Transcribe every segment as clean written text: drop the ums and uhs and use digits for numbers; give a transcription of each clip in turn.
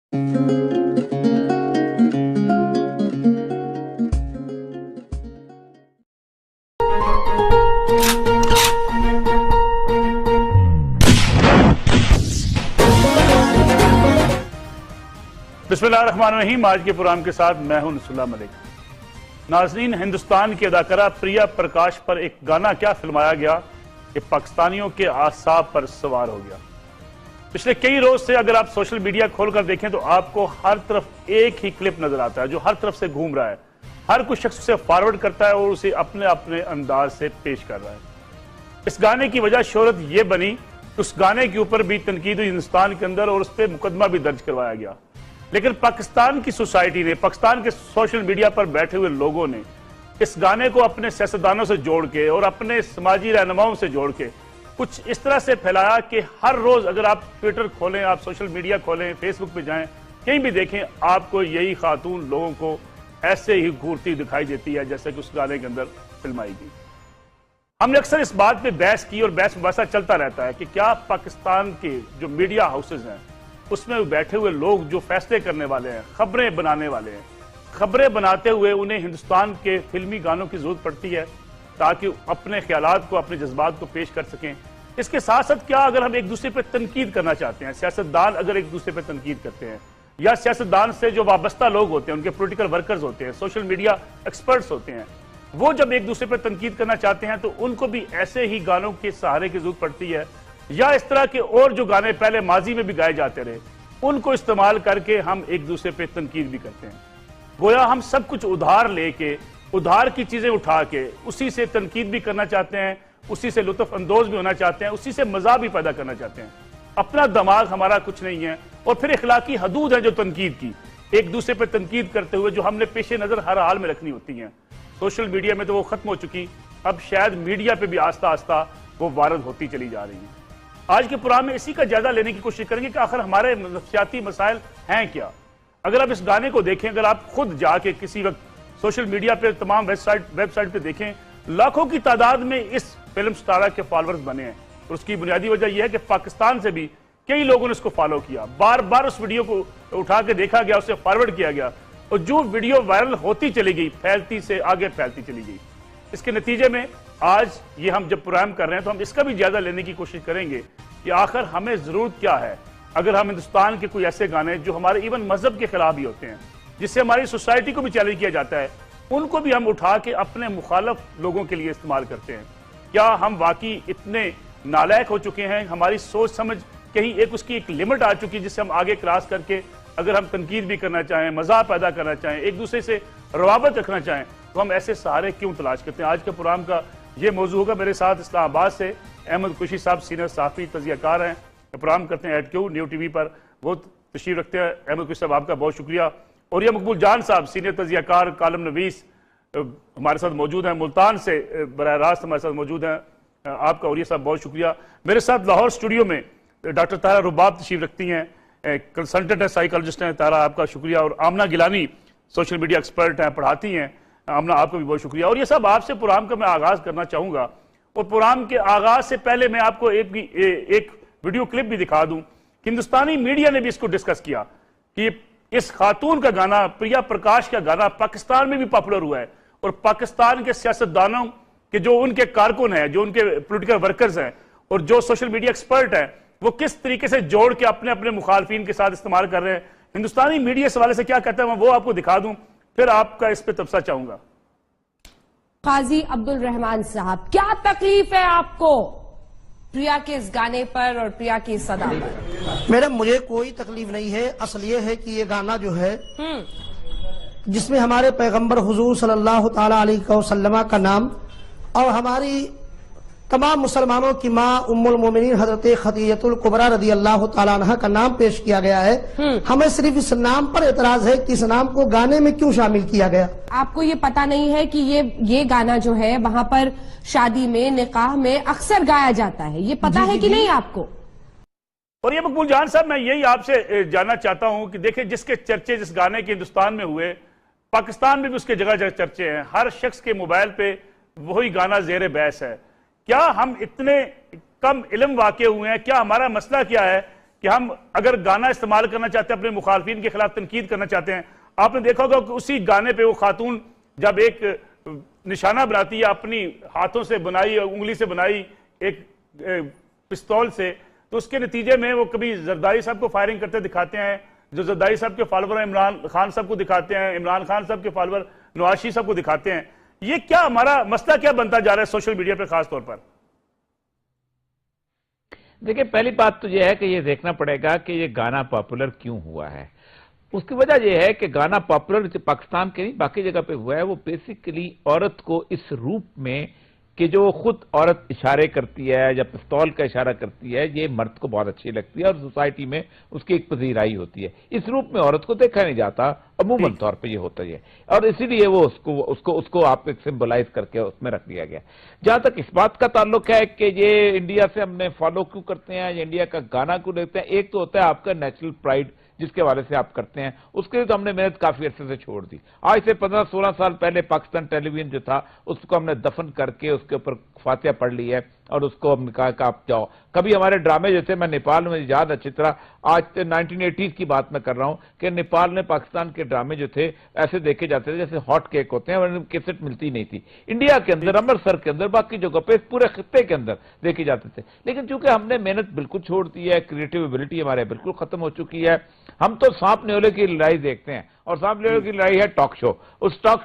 बिस्मिल्लाहिर्रहमानिर्रहीम। आज के प्रोग्राम के साथ मैं हूं नसरुल्लाह मलिक। नाज़रीन, हिंदुस्तान की अदाकारा प्रिया प्रकाश पर एक गाना क्या फिल्माया गया कि पाकिस्तानियों के आसाब पर सवार हो गया। पिछले कई रोज से अगर आप सोशल मीडिया खोलकर देखें तो आपको हर तरफ एक ही क्लिप नजर आता है जो हर तरफ से घूम रहा है। हर कोई शख्स उसे फॉरवर्ड करता है और उसे अपने अपने अंदाज से पेश कर रहा है। इस गाने की वजह शोहरत यह बनी, उस गाने के ऊपर भी तनकीद हुई हिंदुस्तान के अंदर और उस पर मुकदमा भी दर्ज करवाया गया। लेकिन पाकिस्तान की सोसाइटी ने, पाकिस्तान के सोशल मीडिया पर बैठे हुए लोगों ने इस गाने को अपने सियासतदानों से जोड़ के और अपने समाजी रहनुमाओं से जोड़ के कुछ इस तरह से फैलाया कि हर रोज अगर आप ट्विटर खोलें, आप सोशल मीडिया खोलें, फेसबुक पे जाएं, कहीं भी देखें, आपको यही खातून लोगों को ऐसे ही घूरती दिखाई देती है जैसे कि उस गाने के अंदर फिल्माई गई। हमने अक्सर इस बात पे बहस की और बहस मुबासा चलता रहता है कि क्या पाकिस्तान के जो मीडिया हाउसेज हैं उसमें बैठे हुए लोग जो फैसले करने वाले हैं, खबरें बनाने वाले हैं, खबरें बनाते हुए उन्हें हिंदुस्तान के फिल्मी गानों की जरूरत पड़ती है ताकि अपने ख्यालात को, अपने जज्बात को पेश कर सकें। इसके साथ साथ क्या अगर हम एक दूसरे पर तनकीद करना चाहते हैं, सियासतदान अगर एक दूसरे पर तनकीद करते हैं या सियासतदान से जो वाबस्ता लोग होते हैं, उनके पोलिटिकल वर्कर्स होते हैं, सोशल मीडिया एक्सपर्ट्स होते हैं, वो जब एक दूसरे पर तनकीद करना चाहते हैं तो उनको भी ऐसे ही गानों के सहारे की जरूरत पड़ती है या इस तरह के और जो गाने पहले माजी में भी गाए जाते रहे उनको इस्तेमाल करके हम एक दूसरे पे तनकीद भी करते हैं। गोया हम सब कुछ उधार लेके, उधार की चीजें उठा के उसी से तनकीद भी करना चाहते हैं, उसी से लुत्फ अंदोज भी होना चाहते हैं, उसी से मजा भी पैदा करना चाहते हैं। अपना दिमाग हमारा कुछ नहीं है और फिर इखलाकी हदूद है जो तनकीद की, एक दूसरे पर तनकीद करते हुए जो हमने पेशे नजर हर हाल में रखनी होती है। सोशल मीडिया में तो वो खत्म हो चुकी, अब शायद मीडिया पे भी आस्ता आस्ता वो वारद होती चली जा रही है। आज के प्रोग्राम में इसी का जायजा लेने की कोशिश करेंगे कि आखिर हमारे नफ्सियाती मसाइल हैं क्या। अगर आप इस गाने को देखें, अगर आप खुद जाके किसी वक्त सोशल मीडिया पे तमाम वेबसाइट पे देखें, लाखों की तादाद में इस फिल्म स्टारा के फॉलोअर्स बने हैं और उसकी बुनियादी वजह यह है कि पाकिस्तान से भी कई लोगों ने उसको फॉलो किया, बार बार उस वीडियो को उठा के देखा गया, उसे फॉरवर्ड किया गया और जो वीडियो वायरल होती चली गई, फैलती से आगे फैलती चली गई। इसके नतीजे में आज ये हम जब प्रोग्राम कर रहे हैं तो हम इसका भी जायजा लेने की कोशिश करेंगे कि आखिर हमें जरूरत क्या है अगर हम हिंदुस्तान के कोई ऐसे गाने जो हमारे इवन मजहब के खिलाफ भी होते हैं, जिससे हमारी सोसाइटी को भी चैलेंज किया जाता है, उनको भी हम उठा के अपने मुखालफ लोगों के लिए इस्तेमाल करते हैं। क्या हम वाकई इतने नालायक हो चुके हैं, हमारी सोच समझ कहीं एक उसकी एक लिमिट आ चुकी है जिससे हम आगे क्रॉस करके अगर हम तनकीद भी करना चाहें, मजा पैदा करना चाहें, एक दूसरे से रवाबत रखना चाहें तो हम ऐसे सहारे क्यों तलाश करते हैं। आज के प्रोग्राम का ये मौजू होगा। मेरे साथ इस्लामाबाद से अहमद कुरैशी साहब सीनियर साफी तजियाकार हैं, प्रोग्राम करते हैं एडक्यू न्यू टीवी पर, बहुत तशरीफ रखते हैं। अहमद कुरैशी साहब आपका बहुत शुक्रिया। और यह मकबूल जान साहब सीनियर तजियाकार, कालम नवीस हमारे साथ मौजूद हैं, मुल्तान से बराह रास्त हमारे साथ मौजूद हैं, आपका और ये साहब बहुत शुक्रिया। मेरे साथ लाहौर स्टूडियो में डॉक्टर तारा रुबाब तशरीफ रखती हैं, कंसल्टेंट है, साइकोलॉजिस्ट हैं। तारा आपका शुक्रिया। और आमना गिलानी सोशल मीडिया एक्सपर्ट हैं, पढ़ाती हैं। आमना आपका भी बहुत शुक्रिया। और ये सब आपसे प्रोग्राम का मैं आगाज करना चाहूंगा और प्रोग्राम के आगाज से पहले मैं आपको एक वीडियो क्लिप भी दिखा दूं। हिंदुस्तानी मीडिया ने भी इसको डिस्कस किया कि इस खातून का गाना, प्रिया प्रकाश का गाना पाकिस्तान में भी पॉपुलर हुआ है और पाकिस्तान के सियासतदानों के जो उनके कारकुन हैं, जो उनके पोलिटिकल वर्कर्स हैं और जो सोशल मीडिया एक्सपर्ट हैं, वो किस तरीके से जोड़ के अपने अपने मुखालफिन के साथ इस्तेमाल कर रहे हैं। हिंदुस्तानी मीडिया इस हवाले से क्या कहता है मैं वो आपको दिखा दूं, फिर आपका इस पे तबसरा चाहूंगा। काजी अब्दुल रहमान साहब, क्या तकलीफ है आपको प्रिया के इस गाने पर और प्रिया की इस सदा पर? मैडम, मुझे कोई तकलीफ नहीं है। असल ये है कि ये गाना जो है जिसमें हमारे पैगंबर हुजूर सल्लल्लाहु ताला अलैहि वसल्लम का नाम और हमारी तमाम मुसलमानों की माँ उम्मुल मोमिनीन हजरत खदीजतुल कुबरा रदी अल्लाह ताला अन्हा का नाम पेश किया गया है। हमें सिर्फ इस नाम पर एतराज है कि इस नाम को गाने में क्यों शामिल किया गया। आपको ये पता नहीं है कि ये गाना जो है वहाँ पर शादी में, निकाह में अक्सर गाया जाता है, ये पता है कि नहीं आपको? और ये मकबूल जान साहब, मैं यही आपसे जानना चाहता हूं कि देखिए जिसके चर्चे जिस गाने के हिंदुस्तान में हुए, पाकिस्तान में भी उसके जगह जगह चर्चे हैं, हर शख्स के मोबाइल पे वही गाना जेर बहस है। क्या हम इतने कम इल्म वाक़े हुए हैं? क्या हमारा मसला क्या है कि हम अगर गाना इस्तेमाल करना चाहते हैं, अपने मुखालफिन के खिलाफ तनकीद करना चाहते हैं, आपने देखा होगा कि उसी गाने पे वो खातून जब एक निशाना बनाती है अपनी हाथों से बनाई, उंगली से बनाई एक पिस्तौल से, तो उसके नतीजे में वो कभी जरदारी साहब को फायरिंग करते दिखाते हैं, जो जरदारी साहब के फॉलोवर इमरान खान साहब को दिखाते हैं, इमरान खान साहब के फॉलोवर नवाज शरीफ साहब को दिखाते हैं। ये क्या हमारा मसला क्या बनता जा रहा है सोशल मीडिया पर खास तौर पर? देखिए, पहली बात तो यह है कि ये देखना पड़ेगा कि ये गाना पॉपुलर क्यों हुआ है। उसकी वजह यह है कि गाना पॉपुलर पाकिस्तान के नहीं बाकी जगह पे हुआ है, वो बेसिकली औरत को इस रूप में कि जो खुद औरत इशारे करती है या पिस्तौल का इशारा करती है, ये मर्द को बहुत अच्छी लगती है और सोसाइटी में उसकी एक पजीराई होती है। इस रूप में औरत को देखा नहीं जाता अमूमन तौर पे, ये होता है और इसीलिए वो उसको आप एक सिंबलाइज करके उसमें रख दिया गया। जहां तक इस बात का ताल्लुक है कि ये इंडिया से हमने फॉलो क्यों करते हैं या इंडिया का गाना क्यों देखते हैं, एक तो होता है आपका नेचुरल प्राइड जिसके हवाले से आप करते हैं, उसके लिए तो हमने मेहनत काफी अरसे से छोड़ दी। आज से 15-16 साल पहले पाकिस्तान टेलीविजन जो था उसको हमने दफन करके उसके ऊपर फातिहा पढ़ ली है और उसको हमने कहा कि आप जाओ। कभी हमारे ड्रामे जो थे, मैं नेपाल में याद अच्छी तरह, आज 1980s की बात मैं कर रहा हूं कि नेपाल में पाकिस्तान के ड्रामे जो थे ऐसे देखे जाते थे जैसे हॉट केक होते हैं, और कैसेट मिलती नहीं थी। इंडिया के अंदर, अमृतसर के अंदर, बाकी जगह पे, पूरे खित्ते के अंदर देखे जाते थे। लेकिन चूंकि हमने मेहनत बिल्कुल छोड़ दी है, क्रिएटिव एबिलिटी हमारे बिल्कुल खत्म हो चुकी है, हम तो सांप न्योले की लड़ाई देखते हैं और सांप न्योले की लड़ाई है टॉक शो।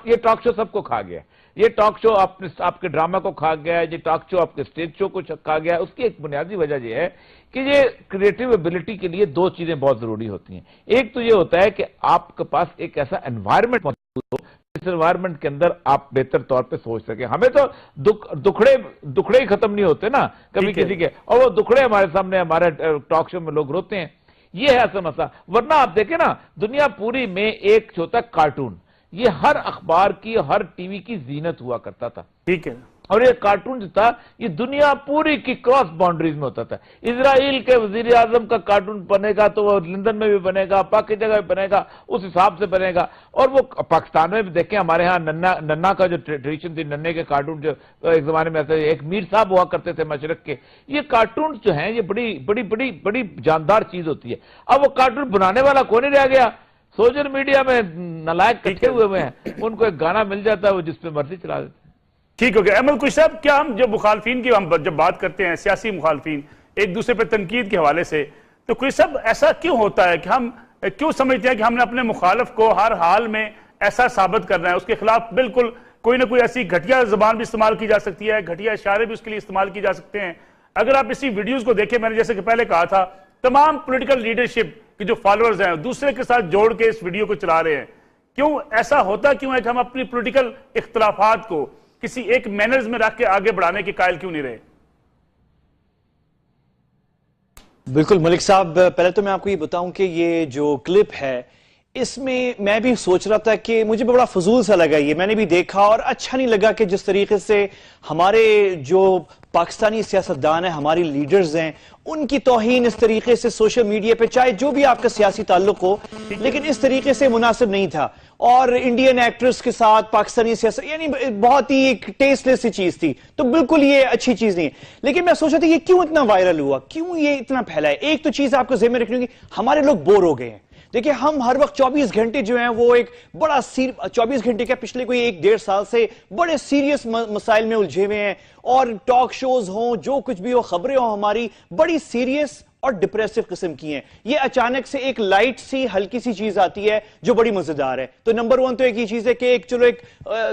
ये टॉक शो सबको खा गया, ये टॉक शो आपके ड्रामा को खा गया है, ये टॉक शो आपके स्टेज शो को खा गया है। उसकी एक बुनियादी वजह यह है कि ये क्रिएटिव एबिलिटी के लिए दो चीजें बहुत जरूरी होती हैं। एक तो ये होता है कि आपके पास एक ऐसा एनवायरनमेंट मौजूद हो जिस एनवायरनमेंट के अंदर आप बेहतर तौर पे सोच सके। हमें तो दुखड़े ही खत्म नहीं होते ना कभी किसी के, और वो दुखड़े हमारे सामने हमारे टॉक शो में लोग रोते हैं। ये है असल मसला। वरना आप देखें ना, दुनिया पूरी में एक होता है कार्टून, ये हर अखबार की, हर टीवी की जीनत हुआ करता था। ठीक है। और ये कार्टून जो था ये दुनिया पूरी की क्रॉस बाउंड्रीज में होता था। इजराइल के वजीर आजम का कार्टून बनेगा तो वो लंदन में भी बनेगा, बाकी जगह भी बनेगा, उस हिसाब से बनेगा। और वो पाकिस्तान में भी देखें, हमारे यहाँ नन्ना का जो ट्रेडिशन थी, नन्हे के कार्टून जो एक जमाने में ऐसे एक मीर साहब हुआ करते थे मशरक के, ये कार्टून जो है ये बड़ी बड़ी बड़ी बड़ी जानदार चीज होती है। अब वो कार्टून बनाने वाला कौन नहीं रह गया, सोशल मीडिया में नालायक इकट्ठे हुए हैं, उनको एक गाना मिल जाता है वो जिसपे मर्जी चला देते हैं। ठीक हो गया। अहमद कुछ साहब, क्या हम जब मुखालफिन की हम जब बात करते हैं, सियासी मुखालफिन एक दूसरे पर तनकीद के हवाले से, तो कोई सब ऐसा क्यों होता है कि हम क्यों समझते हैं कि हमने अपने मुखालिफ को हर हाल में ऐसा साबित करना है, उसके खिलाफ बिल्कुल कोई ना कोई ऐसी घटिया जबान भी इस्तेमाल की जा सकती है, घटिया इशारे भी उसके लिए इस्तेमाल किए जा सकते हैं। अगर आप इसी वीडियोज को देखें, मैंने जैसे कि पहले कहा था, तमाम पॉलिटिकल लीडरशिप के जो फॉलोअर्स हैं दूसरे के साथ जोड़ के इस वीडियो को चला रहे हैं। क्यों ऐसा होता क्यों है कि हम अपनी पॉलिटिकल इख्तलाफात को किसी एक मैनर्स में रख के आगे बढ़ाने के कायल क्यों नहीं रहे? बिल्कुल मलिक साहब, पहले तो मैं आपको ये बताऊं कि ये जो क्लिप है इसमें मैं भी सोच रहा था कि मुझे बड़ा फजूल सा लगा, ये मैंने भी देखा और अच्छा नहीं लगा कि जिस तरीके से हमारे जो पाकिस्तानी सियासतदान है, हमारी लीडर्स हैं, उनकी तौहीन इस तरीके से सोशल मीडिया पे, चाहे जो भी आपका सियासी ताल्लुक हो, लेकिन इस तरीके से मुनासिब नहीं था। और इंडियन एक्टर्स के साथ पाकिस्तानी सियासत, यानी बहुत ही एक टेस्टलेस सी चीज थी, तो बिल्कुल ये अच्छी चीज नहीं है। लेकिन मैं सोच रहा था ये क्यों इतना वायरल हुआ, क्यों ये इतना फैला है। एक तो चीज आपको ज़हन में रखनी होगी, हमारे लोग बोर हो गए हैं। देखिए, हम हर वक्त 24 घंटे जो हैं वो एक बड़ा 24 घंटे क्या, पिछले कोई 1-1.5 साल से बड़े सीरियस मसाइल में उलझे हुए हैं। और टॉक शोज हों, जो कुछ भी हो, खबरें हो, हमारी बड़ी सीरियस और डिप्रेसिव किस्म की हैं। ये अचानक से एक लाइट सी हल्की सी चीज आती है जो बड़ी मजेदार है। तो नंबर 1 तो एक ही चीज है कि एक चलो एक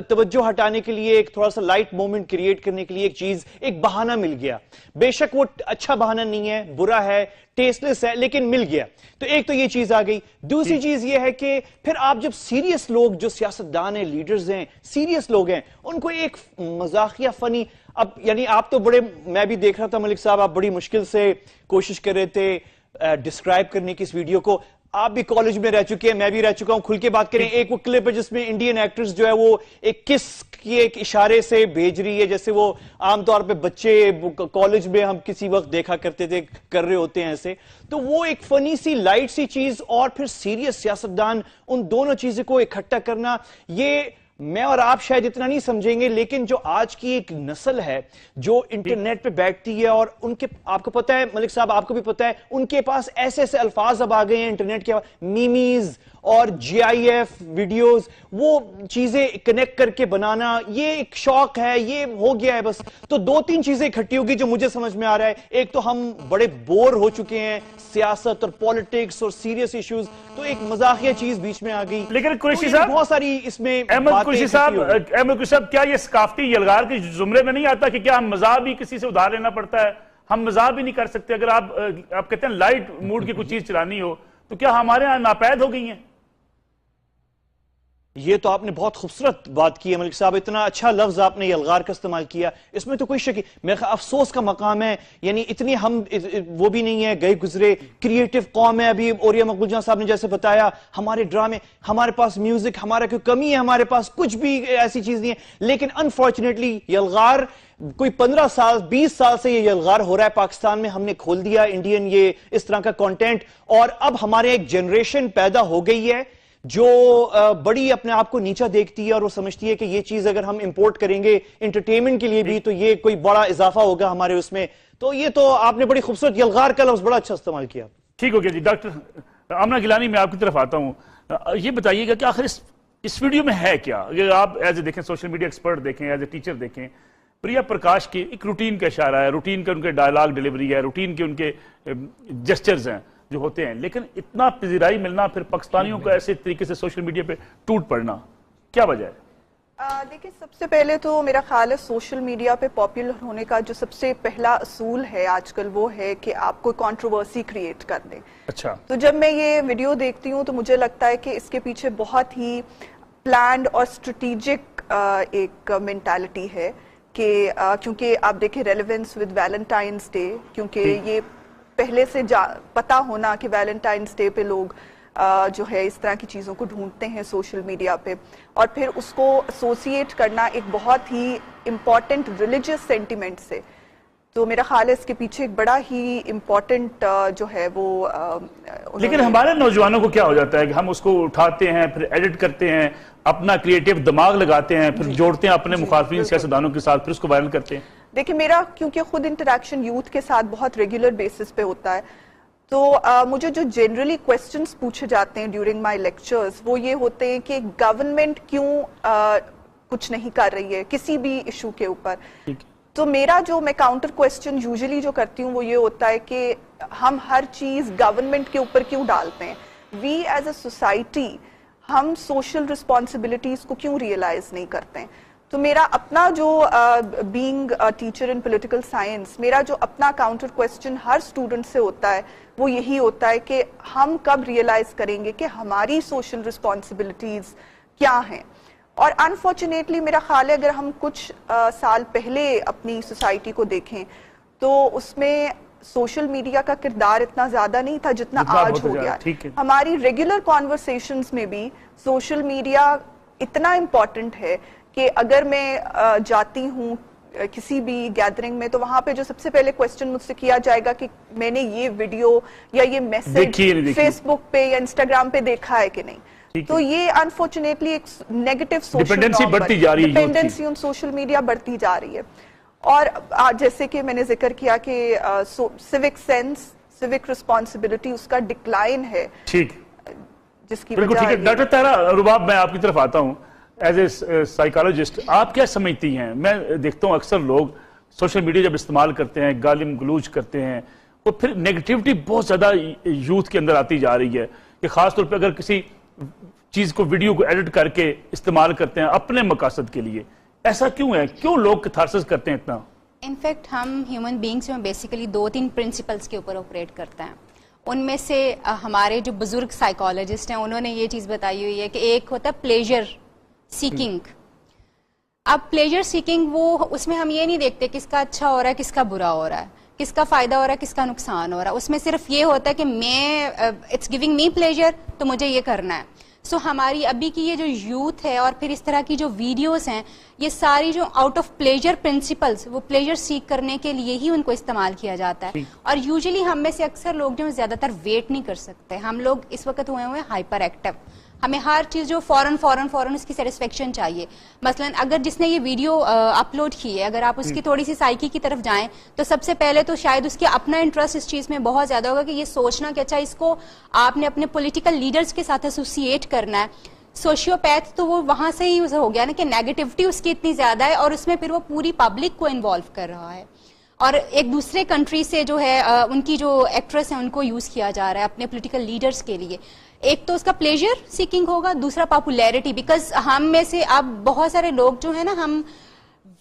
तवज्जो हटाने के लिए, एक थोड़ा सा लाइट मोमेंट क्रिएट करने के लिए एक चीज, एक बहाना मिल गया। बेशक वो अच्छा बहाना नहीं है, बुरा है, टेस्टलेस है, लेकिन मिल गया। तो एक तो ये चीज आ गई। दूसरी चीज ये है कि फिर आप जब सीरियस लोग, जो सियासतदान हैं, लीडर्स हैं, सीरियस लोग हैं, उनको एक मजाकिया फनी, अब यानी आप तो बड़े, मैं भी देख रहा था मलिक साहब, आप बड़ी मुश्किल से कोशिश कर रहे थे डिस्क्राइब करने की इस वीडियो को। आप भी कॉलेज में रह चुके हैं, मैं भी रह चुका हूं, खुल के बात करें। एक वो क्लिप है जिसमें इंडियन एक्ट्रेस जो है वो एक किस की एक इशारे से भेज रही है, जैसे वो आमतौर पे बच्चे कॉलेज में हम किसी वक्त देखा करते थे, कर रहे होते हैं ऐसे। तो वो एक फनी सी लाइट सी चीज और फिर सीरियस सियासतदान, उन दोनों चीजों को इकट्ठा करना, ये मैं और आप शायद इतना नहीं समझेंगे, लेकिन जो आज की एक नस्ल है जो इंटरनेट पे बैठती है, और उनके, आपको पता है मलिक साहब, आपको भी पता है, उनके पास ऐसे ऐसे अल्फाज अब आ गए हैं इंटरनेट के, मीमीज और GIF वीडियोस, वो चीजें कनेक्ट करके बनाना, ये एक शौक है, ये हो गया है बस। तो दो तीन चीजें इकट्ठी होगी जो मुझे समझ में आ रहा है। एक तो हम बड़े बोर हो चुके हैं सियासत और पॉलिटिक्स और सीरियस इश्यूज, तो एक मजाकिया चीज बीच में आ गई। लेकिन कुरैशी तो साहब, बहुत सारी इसमें अहमद कुरैशी साहब, क्या ये सकाफती यलगार के जुमरे में नहीं आता कि क्या हम मजाक भी किसी से उधार लेना पड़ता है? हम मजाक भी नहीं कर सकते? अगर आप कहते हैं लाइट मूड की कुछ चीज चलानी हो, तो क्या हमारे यहां नापैद हो गई हैं? ये तो आपने बहुत खूबसूरत बात की है मलिक साहब, इतना अच्छा लफ्ज आपने यलगार का इस्तेमाल किया, इसमें तो कोई शक नहीं। मेरे अफसोस का मकाम है, यानी इतनी हम वो भी नहीं है, गए गुजरे क्रिएटिव कौम है। अभी ओरिया मकबूल साहब ने जैसे बताया, हमारे ड्रामे, हमारे पास म्यूजिक, हमारा कोई कमी है, हमारे पास कुछ भी ऐसी चीज नहीं है। लेकिन अनफॉर्चुनेटली यलगार कोई 15 साल 20 साल से ये यलगार हो रहा है पाकिस्तान में। हमने खोल दिया इंडियन ये इस तरह का कंटेंट, और अब हमारे एक जनरेशन पैदा हो गई है जो बड़ी अपने आप को नीचा देखती है, और वो समझती है कि ये चीज अगर हम इंपोर्ट करेंगे एंटरटेनमेंट के लिए भी, तो ये कोई बड़ा इजाफा होगा हमारे उसमें। तो ये तो आपने बड़ी खूबसूरत यलगार का लफ्ज बड़ा अच्छा इस्तेमाल किया। ठीक हो गया जी। डॉक्टर आमना गिलानी, मैं आपकी तरफ आता हूं। ये बताइएगा कि आखिर इस वीडियो में है क्या? अगर आप एज ए देखें, सोशल मीडिया एक्सपर्ट देखें, एज ए टीचर देखें, प्रिया प्रकाश के एक रूटीन का इशारा है, रूटीन के उनके डायलॉग डिलीवरी है, रूटीन के उनके जेस्चर्स हैं जो होते हैं, लेकिन इतना पजीराई मिलना, फिर पाकिस्तानियों को ऐसे तरीके से सोशल मीडिया पे टूट पड़ना, क्या वजह है? देखिए, सबसे पहले तो मेरा ख्याल है सोशल मीडिया पे पॉपुलर होने का जो सबसे पहला असूल है आजकल, वो है कि आप कोई कंट्रोवर्सी क्रिएट कर दें। अच्छा। तो जब मैं ये वीडियो देखती हूँ तो मुझे लगता है कि इसके पीछे बहुत ही प्लान्ड और स्ट्रेटेजिक एक मेंटालिटी है कि क्योंकि आप देखें रेलेवेंस विद वैलेंटाइंस डे, क्योंकि ये पहले से पता होना कि वैलेंटाइंस डे पे लोग जो है इस तरह की चीज़ों को ढूंढते हैं सोशल मीडिया पे, और फिर उसको एसोसिएट करना एक बहुत ही इम्पॉर्टेंट रिलीजियस सेंटिमेंट से, तो मेरा ख्याल है इसके पीछे एक बड़ा ही इम्पोर्टेंट जो है वो लेकिन हमारे नौजवानों को क्या हो जाता है कि हम उसको उठाते हैं, फिर एडिट करते हैं, अपना क्रिएटिव दिमाग लगाते हैं, फिर जोड़ते हैं अपने मुखालफिन सियासतदानों के साथ, फिर उसको वायरल करते हैं। देखिए, मेरा क्योंकि खुद इंटरेक्शन यूथ के साथ बहुत रेगुलर बेसिस पे होता है, तो मुझे जो जनरली क्वेश्चंस पूछे जाते हैं ड्यूरिंग माय लेक्चर्स, वो ये होते हैं कि गवर्नमेंट क्यों कुछ नहीं कर रही है किसी भी इशू के ऊपर। तो मेरा जो मैं काउंटर क्वेश्चन यूजुअली जो करती हूँ वो ये होता है कि हम हर चीज गवर्नमेंट के ऊपर क्यों डालते हैं? वी एज अ सोसाइटी हम सोशल रिस्पॉन्सिबिलिटीज को क्यों रियलाइज नहीं करते हैं? तो मेरा अपना जो बीइंग टीचर इन पॉलिटिकल साइंस, मेरा जो अपना काउंटर क्वेश्चन हर स्टूडेंट से होता है वो यही होता है कि हम कब रियलाइज करेंगे कि हमारी सोशल रिस्पॉन्सिबिलिटीज क्या हैं। और अनफॉर्चुनेटली मेरा ख्याल है अगर हम कुछ साल पहले अपनी सोसाइटी को देखें तो उसमें सोशल मीडिया का किरदार इतना ज्यादा नहीं था जितना आज हो गया। हमारी रेगुलर कॉन्वर्सेशंस में भी सोशल मीडिया इतना इम्पोर्टेंट है कि अगर मैं जाती हूँ किसी भी गैदरिंग में तो वहां पे जो सबसे पहले क्वेश्चन मुझसे किया जाएगा कि मैंने ये वीडियो या ये मैसेज फेसबुक पे या इंस्टाग्राम पे देखा है कि नहीं। तो ये अनफॉर्चुनेटली एक नेगेटिव सोशल डिपेंडेंसी बढ़ती जा रही है, डिपेंडेंसी ऑन सोशल मीडिया बढ़ती जा रही है। और जैसे कि मैंने जिक्र किया कि सिविक सेंस, सिविक रिस्पॉन्सिबिलिटी उसका डिक्लाइन है। ठीक, जिसकी बिल्कुल ठीक है। डॉक्टर तारा रुबाब, मैं आपकी तरफ आता हूँ एज ए साइकोलॉजिस्ट, आप क्या समझती हैं? मैं देखता हूँ अक्सर लोग सोशल मीडिया जब इस्तेमाल करते हैं, गालिम गलूज करते हैं, और फिर नेगेटिविटी बहुत ज्यादा यूथ के अंदर आती जा रही है कि खासतौर पर अगर किसी चीज को, वीडियो को एडिट करके इस्तेमाल करते हैं अपने मकासद के लिए। ऐसा क्यों है? क्यों लोग कैथारसिस करते हैं इतना? इनफैक्ट हम ह्यूमन बींग्स में बेसिकली 2-3 प्रिंसिपल्स के ऊपर ऑपरेट करते हैं। उनमें से हमारे जो बुजुर्ग साइकोलॉजिस्ट हैं उन्होंने ये चीज बताई हुई है कि एक होता है प्लेजर सीकिंग। अब प्लेजर सीकिंग वो, उसमें हम ये नहीं देखते किसका अच्छा हो रहा है किसका बुरा हो रहा है, किसका फायदा हो रहा है किसका नुकसान हो रहा है। उसमें सिर्फ ये होता है कि मैं इट्स गिविंग मी प्लेजर तो मुझे ये करना है। सो हमारी अभी की ये जो यूथ है और फिर इस तरह की जो वीडियोस हैं, ये सारी जो आउट ऑफ प्लेजर प्रिंसिपल्स, वो प्लेजर सीक करने के लिए ही उनको इस्तेमाल किया जाता है। और यूजुअली हम में से अक्सर लोग जो ज्यादातर वेट नहीं कर सकते, हम लोग इस वक्त हुए हाइपर एक्टिव। हमें हर चीज जो फौरन उसकी सेटिस्फेक्शन चाहिए। मसलन अगर जिसने ये वीडियो अपलोड की है, अगर आप उसकी थोड़ी सी साइकी की तरफ जाएं तो सबसे पहले तो शायद उसके अपना इंटरेस्ट इस चीज में बहुत ज्यादा होगा कि ये सोचना कि अच्छा इसको आपने अपने पॉलिटिकल लीडर्स के साथ एसोसिएट करना है। सोशियोपैथ तो वो वहां से ही हो गया ना कि नेगेटिविटी उसकी इतनी ज्यादा है और उसमें फिर वो पूरी पब्लिक को इन्वॉल्व कर रहा है। और एक दूसरे कंट्री से जो है उनकी जो एक्ट्रेस है उनको यूज किया जा रहा है अपने पॉलिटिकल लीडर्स के लिए। एक तो उसका प्लेजर सीकिंग होगा, दूसरा पॉपुलैरिटी, बिकॉज हम में से अब बहुत सारे लोग जो है ना, हम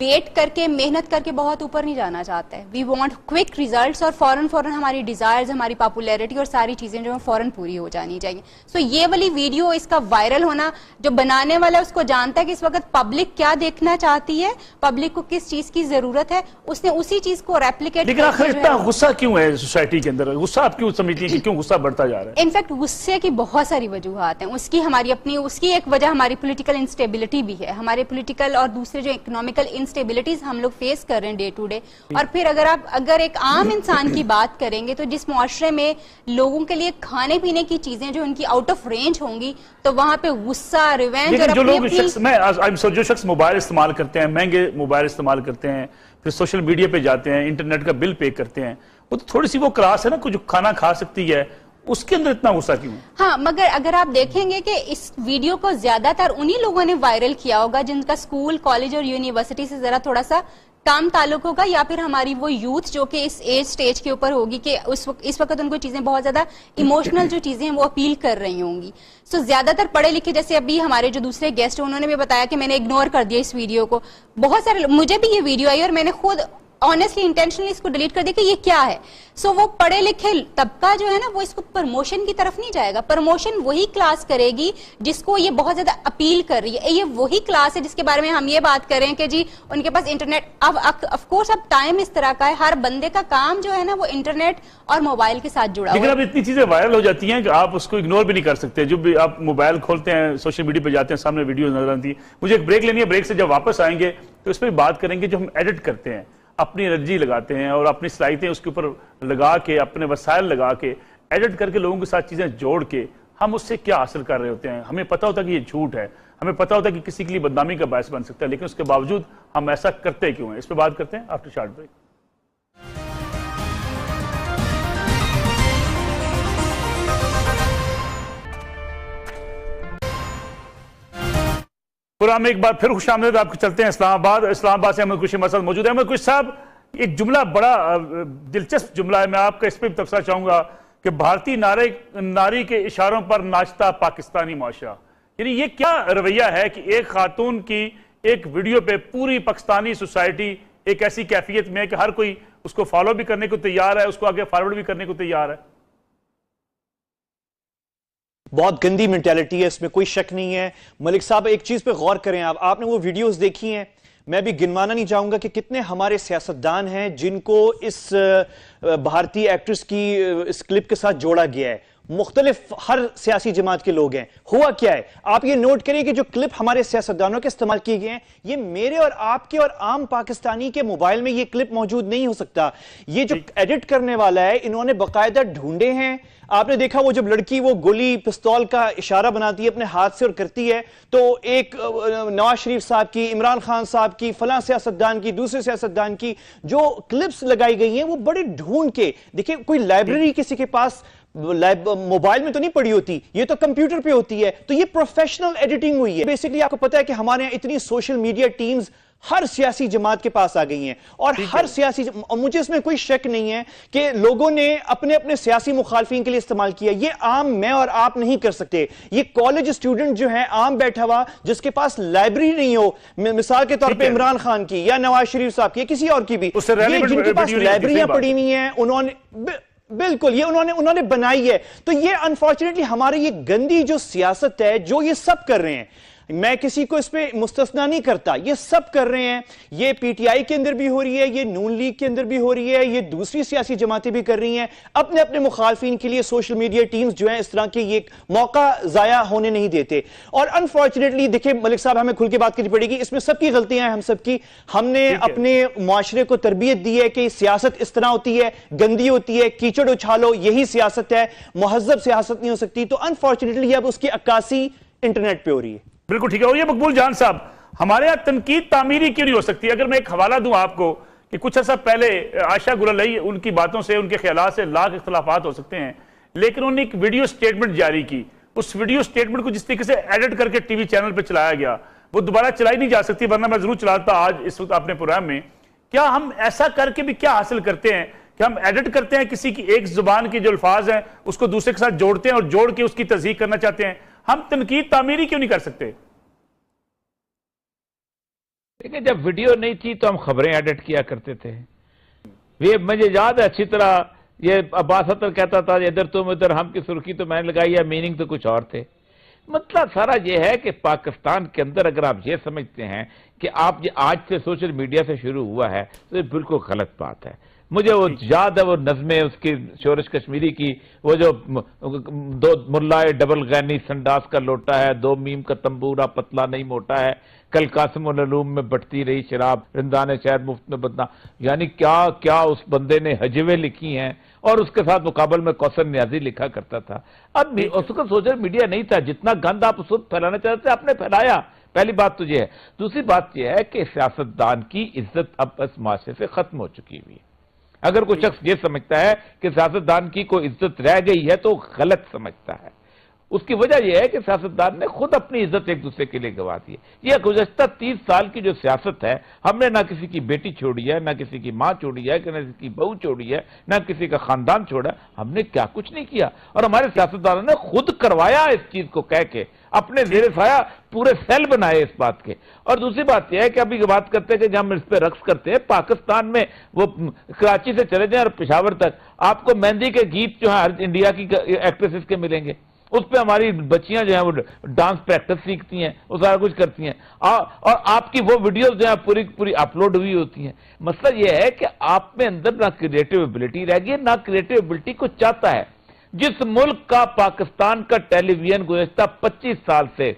वेट करके मेहनत करके बहुत ऊपर नहीं जाना चाहते हैं। वी वांट क्विक रिजल्ट्स और फौरन हमारी डिजायर्स, हमारी पॉपुलैरिटी और सारी चीजें जो है फौरन पूरी हो जानी चाहिए। सो ये वाली वीडियो, इसका वायरल होना, जो बनाने वाला है उसको जानता है कि इस वक्त पब्लिक क्या देखना चाहती है, पब्लिक को किस चीज की जरूरत है, उसने उसी चीज को रेप्लिकेट। लेकिन आखिर इतना गुस्सा क्यों है सोसाइटी के अंदर? गुस्सा आप क्यों समझती है कि क्यों गुस्सा बढ़ता जा रहा है? इनफैक्ट गुस्से की बहुत सारी वजूहात हैं। उसकी हमारी अपनी, उसकी एक वजह हमारी पॉलिटिकल इंस्टेबिलिटी भी है। हमारे पॉलिटिकल और दूसरे जो इकोनॉमिकल इंस्टेबिलिटीज हम लोग फेस कर रहे हैं डे टू डे। और फिर अगर एक आम इंसान की बात करेंगे तो जिस मुआशरे में लोगों के लिए खाने पीने की चीजें जो उनकी आउट ऑफ रेंज होंगी, तो वहां पे गुस्सा, रिवेंज और जो शख्स मोबाइल इस्तेमाल करते हैं, महंगे मोबाइल इस्तेमाल करते हैं, फिर सोशल मीडिया पे जाते हैं, इंटरनेट का बिल पे करते हैं, वो तो थोड़ी सी वो क्लास है ना, कुछ खाना खा सकती है, उसके अंदर इतना गुस्सा क्यों? हाँ, मगर अगर आप देखेंगे कि इस वीडियो को ज्यादातर उन्हीं लोगों ने वायरल किया होगा जिनका स्कूल, कॉलेज और यूनिवर्सिटी से जरा थोड़ा सा कम ताल्लुक होगा, या फिर हमारी वो यूथ जो कि इस एज स्टेज के ऊपर होगी कि इस वक्त उनको चीजें बहुत ज्यादा इमोशनल जो चीजें हैं वो अपील कर रही होंगी। सो ज्यादातर पढ़े लिखे, जैसे अभी हमारे जो दूसरे गेस्ट हैं उन्होंने भी बताया कि मैंने इग्नोर कर दिया इस वीडियो को। बहुत सारे, मुझे भी ये वीडियो आई और मैंने खुद ऑनेस्टली इंटेंशनली इसको डिलीट कर दिया कि ये क्या है। सो वो पढ़े लिखे तबका जो है ना, वो इसको प्रमोशन की तरफ नहीं जाएगा। प्रमोशन वही क्लास करेगी जिसको ये बहुत ज्यादा अपील कर रही है। ये वही क्लास है जिसके बारे में हम ये बात करें कि जी उनके पास इंटरनेट, अब ऑफ कोर्स अब टाइम इस तरह का है, हर बंदे का काम जो है ना वो इंटरनेट और मोबाइल के साथ जुड़ा हुआ है। लेकिन अब इतनी चीजें वायरल हो जाती हैं कि आप उसको इग्नोर भी नहीं कर सकते। जब भी आप मोबाइल खोलते हैं, सोशल मीडिया पे जाते हैं, सामने वीडियो नजर आती है। मुझे एक ब्रेक लेनी है, ब्रेक से जब वापस आएंगे तो इस पर बात करेंगे। जो हम एडिट करते हैं, अपनी एनर्जी लगाते हैं और अपनी सलाहियतें उसके ऊपर लगा के, अपने वसाइल लगा के, एडिट करके लोगों के साथ चीजें जोड़ के हम उससे क्या हासिल कर रहे होते हैं। हमें पता होता है कि ये झूठ है, हमें पता होता है कि किसी के लिए बदनामी का बायस बन सकता है, लेकिन उसके बावजूद हम ऐसा करते क्यों हैं? इस पर बात करते हैं आफ्टर शॉर्ट ब्रेक। प्रोग्राम में एक बार फिर खुशामदीद आपको। चलते हैं इस्लामाबाद से अहमद खुशी मसद मौजूद है। अहमद खुशी साहब, एक जुमला बड़ा दिलचस्प जुमला है, मैं आपका इस पर भी तबसरा चाहूंगा कि भारतीय नारी के इशारों पर नाचता पाकिस्तानी मुआशरा। यानी ये क्या रवैया है कि एक खातून की एक वीडियो पे पूरी पाकिस्तानी सोसाइटी एक ऐसी कैफियत में है कि हर कोई उसको फॉलो भी करने को तैयार है, उसको आगे फॉरवर्ड भी करने को तैयार है। बहुत गंदी मेंटालिटी है, इसमें कोई शक नहीं है। मलिक साहब, एक चीज पे गौर करें, आपने वो वीडियोस देखी हैं, मैं भी गिनवाना नहीं चाहूंगा कि कितने हमारे सियासतदान हैं जिनको इस भारतीय एक्ट्रेस की इस क्लिप के साथ जोड़ा गया है। मुख्तलिफ हर सियासी जमात के लोग हैं। हुआ क्या है, आप ये नोट करिए कि जो क्लिप हमारे सियासतदानों के इस्तेमाल किए गए हैं, ये मेरे और आपके और आम पाकिस्तानी के मोबाइल में ये क्लिप मौजूद नहीं हो सकता। ये जो एडिट करने वाला है, इन्होंने बाकायदा ढूंढे हैं। आपने देखा वो जब लड़की वो गोली पिस्तौल का इशारा बनाती है अपने हाथ से और करती है, तो एक नवाज शरीफ साहब की, इमरान खान साहब की, फलां सियासतदान की, दूसरे सियासतदान की जो क्लिप्स लगाई गई हैं वो बड़े ढूंढ के, देखिए कोई लाइब्रेरी किसी के पास मोबाइल में तो नहीं पड़ी होती, ये तो कंप्यूटर पे होती है। तो ये प्रोफेशनल एडिटिंग हुई है। बेसिकली आपको पता है कि हमारे यहाँ इतनी सोशल मीडिया टीम्स हर सियासी जमात के पास आ गई हैं और हर सियासी, और मुझे इसमें कोई शक नहीं है कि लोगों ने अपने अपने सियासी मुखालफिन के लिए इस्तेमाल किया। ये आम मैं और आप नहीं कर सकते। ये कॉलेज स्टूडेंट जो है आम बैठा हुआ, जिसके पास लाइब्रेरी नहीं हो, मिसाल के तौर पे इमरान खान की या नवाज शरीफ साहब की या किसी और की भी, जिनके पास लाइब्रेरियां पड़ी नहीं है, उन्होंने बिल्कुल ये उन्होंने बनाई है। तो ये अनफॉर्चुनेटली हमारी ये गंदी जो सियासत है, जो ये सब कर रहे हैं, मैं किसी को इस पे मुस्तस्ना नहीं करता, ये सब कर रहे हैं। ये पीटीआई के अंदर भी हो रही है, ये नून लीग के अंदर भी हो रही है, ये दूसरी सियासी जमातें भी कर रही हैं। अपने अपने मुखालफिन के लिए सोशल मीडिया टीम्स जो हैं इस तरह के ये मौका जाया होने नहीं देते। और अनफॉर्चुनेटली देखिए मलिक साहब, हमें खुल के बात करनी पड़ेगी, इसमें सबकी गलतियां हैं, हम सबकी। हमने अपने मुआशरे को तरबियत दी है कि सियासत इस तरह होती है, गंदी होती है, कीचड़ उछालो, यही सियासत है, मुहज्जब सियासत नहीं हो सकती। तो अनफॉर्चुनेटली अब उसकी अक्कासी इंटरनेट पे हो रही है। बिल्कुल ठीक है। और ये मकबूल जान साहब, हमारे यहाँ तनकीद तामीरी क्यों नहीं हो सकती? अगर मैं एक हवाला दूं आपको कि कुछ अर्सा पहले आयशा गुललई, उनकी बातों से, उनके ख्यालात से लाख इख्तलाफात हो सकते हैं, लेकिन उन्होंने एक वीडियो स्टेटमेंट जारी की। उस वीडियो स्टेटमेंट को जिस तरीके से एडिट करके टीवी चैनल पर चलाया गया, वो दोबारा चलाई नहीं जा सकती, वरना मैं जरूर चलाता आज इस वक्त अपने प्रोग्राम में। क्या हम ऐसा करके भी क्या हासिल करते हैं कि हम एडिट करते हैं किसी की एक जुबान के जो अल्फाज हैं उसको दूसरे के साथ जोड़ते हैं और जोड़ के उसकी तस्दीक करना चाहते हैं? हम तनकीद तामीरी क्यों नहीं कर सकते? देखिए, जब वीडियो नहीं थी तो हम खबरें एडिट किया करते थे। ये मुझे याद है अच्छी तरह, ये अब्बास अतर कहता था इधर तुम इधर हम की सुर्खी तो मैंने लगाई है, मीनिंग तो कुछ और थे। मतलब सारा ये है कि पाकिस्तान के अंदर अगर आप ये समझते हैं कि आप ये आज से सोशल मीडिया से शुरू हुआ है तो ये बिल्कुल गलत बात है। मुझे वो याद है वो नज़में उसकी शोरश कश्मीरी की, वो जो दो मुल्लाए डबल गैनी संडास का लोटा है, दो मीम का तंबूरा पतला नहीं मोटा है, कल कासिम उलूम में बढ़ती रही शराब, रिंदाने शहर मुफ्त में बदना। यानी क्या क्या उस बंदे ने हजवे लिखी हैं, और उसके साथ मुकाबल में कौसर न्याजी लिखा करता था। अब उसका सोशल मीडिया नहीं था, जितना गंद आप उस वक्त फैलाना चाहते थे आपने फैलाया। पहली बात तो यह है। दूसरी बात यह है कि सियासतदान की इज्जत अब इस माशरे से खत्म हो चुकी हुई है। अगर कोई शख्स ये समझता है कि सियासतदान की कोई इज्जत रह गई है तो गलत समझता है। उसकी वजह यह है कि सियासतदान ने खुद अपनी इज्जत एक दूसरे के लिए गंवा दी है। यह गुज़श्ता 30 साल की जो सियासत है, हमने ना किसी की बेटी छोड़ी है, ना किसी की मां छोड़ी है, ना किसी की बहू छोड़ी है, ना किसी का खानदान छोड़ा, हमने क्या कुछ नहीं किया। और हमारे सियासतदानों ने खुद करवाया इस चीज को कह के, अपने ज़ेरे साया पूरे सेल बनाए इस बात के। और दूसरी बात यह है कि अभी बात करते हैं कि जब हम इस पर रक्स करते हैं, पाकिस्तान में वो कराची से चले जाएं और पेशावर तक आपको मेहंदी के गीत जो है इंडिया की एक्ट्रेसेस के मिलेंगे, उस पर हमारी बच्चियां जो है वो डांस प्रैक्टिस सीखती हैं, वो सारा कुछ करती हैं, और आपकी वो वीडियोस जो है पूरी पूरी अपलोड हुई होती हैं। मसला यह है कि आप में अंदर ना क्रिएटिव एबिलिटी रह गई, ना क्रिएटिव एबिलिटी को चाहता है। जिस मुल्क का पाकिस्तान का टेलीविजन गुज़श्ता 25 साल से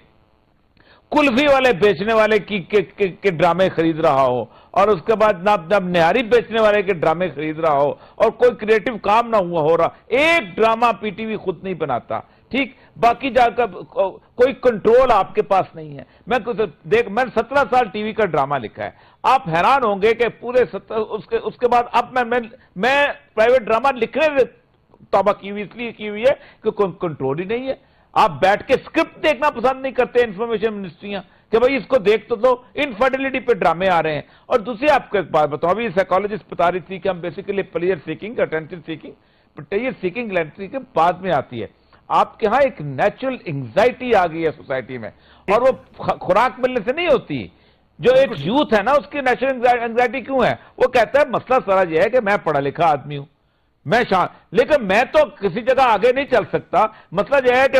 कुल्फी वाले बेचने वाले के ड्रामे खरीद रहा हो, और उसके बाद ना निहारी बेचने वाले के ड्रामे खरीद रहा हो, और कोई क्रिएटिव काम ना हुआ हो रहा, एक ड्रामा पीटीवी खुद नहीं बनाता, ठीक, बाकी जाकर कोई कंट्रोल आपके पास नहीं है। मैंने 17 साल टीवी का ड्रामा लिखा है। आप हैरान होंगे कि पूरे उसके बाद अब मैं प्राइवेट ड्रामा लिखने तौबा की हुई इसलिए की हुई है कि कोई कंट्रोल ही नहीं है। आप बैठ के स्क्रिप्ट देखना पसंद नहीं करते इंफॉर्मेशन मिनिस्ट्रियां कि भाई इसको देख तो दो, इनफर्टिलिटी पे ड्रामे आ रहे हैं। और दूसरी आपको एक बात बताऊं, अभी साइकोलॉजिस्ट बता रही थी कि हम basically player seeking, attention seeking, player seeking के बाद में आती है। आपके यहां एक नेचुरल एंग्जाइटी आ गई है सोसाइटी में, और वो खुराक मिलने से नहीं होती। जो एक यूथ है ना, उसकी नेचुरल एंग्जाइटी क्यों है? वो कहता है मसला सारा यह है कि मैं पढ़ा लिखा आदमी हूं, मैं लेकिन मैं तो किसी जगह आगे नहीं चल सकता। मतलब यह है कि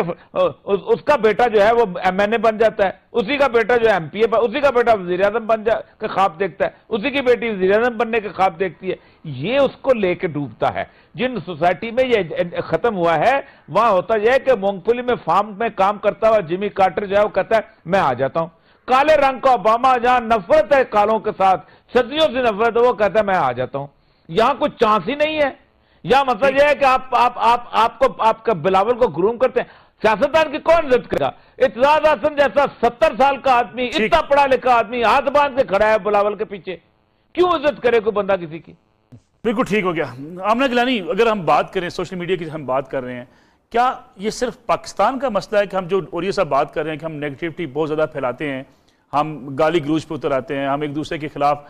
उसका बेटा जो है वो एमएनए बन जाता है, उसी का बेटा जो है एमपीए, उसी का बेटा वज़ीर आज़म बन के ख्वाब देखता है, उसी की बेटी वज़ीर आज़म बनने के ख्वाब देखती है। ये उसको लेके डूबता है। जिन सोसाइटी में ये खत्म हुआ है, वहां होता यह है कि मूंगफली में फार्म में काम करता हुआ जिमी कार्टर जो है वो कहता है मैं आ जाता हूं। काले रंग का ओबामा, जहां नफरत है कालों के साथ, सदियों से नफरत है, वो कहता है मैं आ जाता हूं। यहां कुछ चांस ही नहीं है। या मतलब यह है कि आपका बिलावल को ग्रूम करते हैं। सियासतदान की कौन इज्जत करेगा? इत्तेजाज हसन जैसा 70 साल का आदमी, इतना पढ़ा लिखा आदमी हाथ बांध के खड़ा है बिलावल के पीछे, क्यों इज्जत करे कोई बंदा किसी की? बिल्कुल ठीक हो गया। आमना गिलानी, अगर हम बात करें सोशल मीडिया की, हम बात कर रहे हैं, क्या ये सिर्फ पाकिस्तान का मसला है कि हम जो और ये सब बात कर रहे हैं कि हम नेगेटिविटी बहुत ज़्यादा फैलाते हैं, हम गाली गलौज पे उतर आते हैं, हम एक दूसरे के खिलाफ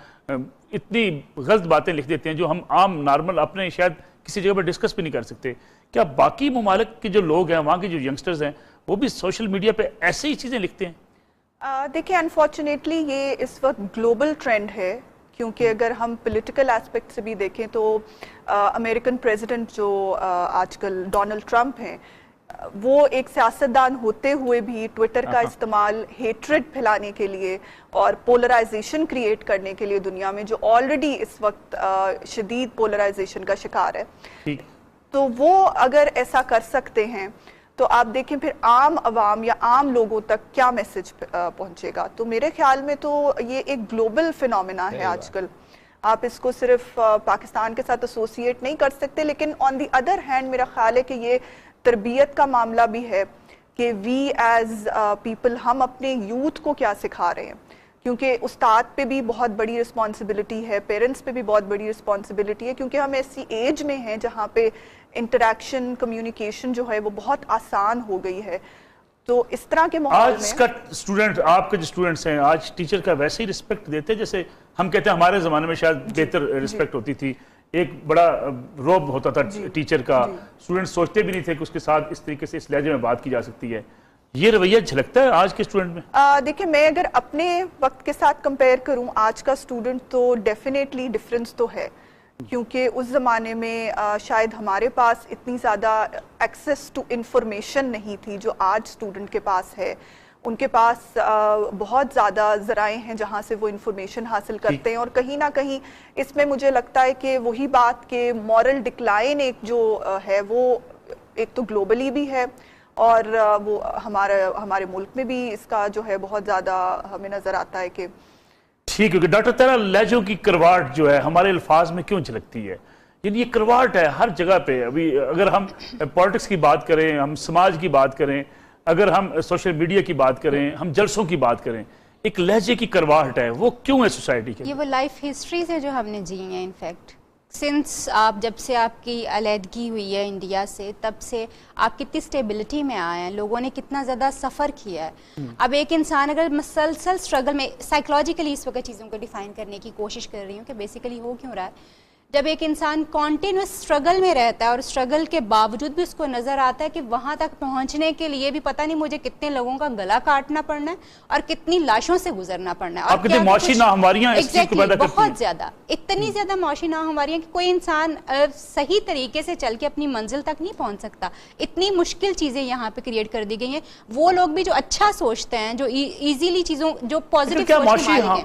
इतनी गलत बातें लिख देते हैं जो हम आम नॉर्मल अपने शायद किसी जगह पर डिस्कस भी नहीं कर सकते? क्या बाकी ममालिक के जो लोग हैं, वहाँ के जो यंगस्टर्स हैं, वो भी सोशल मीडिया पे ऐसे ही चीज़ें लिखते हैं? देखिए, अनफॉर्चुनेटली ये इस वक्त ग्लोबल ट्रेंड है, क्योंकि अगर हम पॉलिटिकल एस्पेक्ट से भी देखें तो अमेरिकन प्रेसिडेंट जो आजकल डोनाल्ड ट्रंप हैं, वो एक सियासतदान होते हुए भी ट्विटर का इस्तेमाल हेट्रेड फैलाने के लिए और पोलराइजेशन क्रिएट करने के लिए दुनिया में, जो ऑलरेडी इस वक्त शदीद पोलराइजेशन का शिकार है, तो वो अगर ऐसा कर सकते हैं तो आप देखें फिर आम आवाम या आम लोगों तक क्या मैसेज पहुंचेगा। तो मेरे ख्याल में तो ये एक ग्लोबल फिनोमेना है आजकल। आप इसको सिर्फ पाकिस्तान के साथ एसोसिएट नहीं कर सकते, लेकिन ऑन दी अदर हैंड मेरा ख्याल है कि ये तरबियत का मामला भी है कि वी एज पीपल हम अपने यूथ को क्या सिखा रहे हैं, क्योंकि उस्ताद पे भी बहुत बड़ी रिस्पॉन्सिबिलिटी है, पेरेंट्स पे भी बहुत बड़ी रिस्पॉन्सिबिलिटी है, क्योंकि हम ऐसी एज में हैं जहाँ पे इंटरेक्शन कम्युनिकेशन जो है वो बहुत आसान हो गई है। तो इस तरह के माहौल आज का स्टूडेंट, आपके जो स्टूडेंट्स हैं आज टीचर का वैसे ही रिस्पेक्ट देते हैं जैसे हम कहते हैं हमारे जमाने में शायद बेहतर रिस्पेक्ट होती थी, एक बड़ा रोब होता था टीचर का, स्टूडेंट सोचते भी नहीं थे कि उसके साथ इस तरीके से इस लहजे में बात की जा सकती है। ये रवैया झलकता है आज के स्टूडेंट में? देखिए, मैं अगर अपने वक्त के साथ कंपेयर करूं आज का स्टूडेंट तो डेफिनेटली डिफरेंस तो है, क्योंकि उस ज़माने में शायद हमारे पास इतनी ज़्यादा एक्सेस टू इंफॉर्मेशन नहीं थी जो आज स्टूडेंट के पास है। उनके पास बहुत ज़्यादा ज़राए हैं जहाँ से वो इंफॉर्मेशन हासिल करते हैं, और कहीं ना कहीं इसमें मुझे लगता है कि वही बात कि मॉरल डिक्लाइन एक जो है वो एक तो ग्लोबली भी है और वो हमारे मुल्क में भी इसका जो है बहुत ज़्यादा हमें नज़र आता है कि ठीक है। डॉक्टर तेरा लहजों की करवाट जो है हमारे अल्फाज में क्यों झलकती है? यानी ये करवाट है हर जगह पे। अभी अगर हम पॉलिटिक्स की बात करें, हम समाज की बात करें, अगर हम सोशल मीडिया की बात करें, हम जलसों की बात करें, एक लहजे की करवाहट है, वो क्यों है सोसाइटी के? ये वो लाइफ हिस्ट्रीज है जो हमने जी है। इनफैक्ट सिंस आप जब से आपकी अलहदगी हुई है इंडिया से, तब से आप कितनी स्टेबिलिटी में आए हैं, लोगों ने कितना ज़्यादा सफ़र किया है। अब एक इंसान अगर मसलसल स्ट्रगल में, साइकोलॉजिकली इस वक्त चीज़ों को डिफाइन करने की कोशिश कर रही हूँ कि बेसिकली हो क्यों रहा है, जब एक इंसान कॉन्टिन्यूस स्ट्रगल में रहता है और स्ट्रगल के बावजूद भी उसको नजर आता है कि वहां तक पहुंचने के लिए भी पता नहीं मुझे कितने लोगों का गला काटना पड़ना है और कितनी लाशों से गुजरना पड़ना है। और क्या मौशी नाहमवारियां इस चीज को पैदा करती हैं। बहुत ज्यादा, इतनी ज्यादा मौशी नाहमवारियां कि कोई इंसान सही तरीके से चल के अपनी मंजिल तक नहीं पहुंच सकता। इतनी मुश्किल चीजें यहाँ पे क्रिएट कर दी गई हैं। वो लोग भी जो अच्छा सोचते हैं, जो इजीली चीजों, जो पॉजिटिव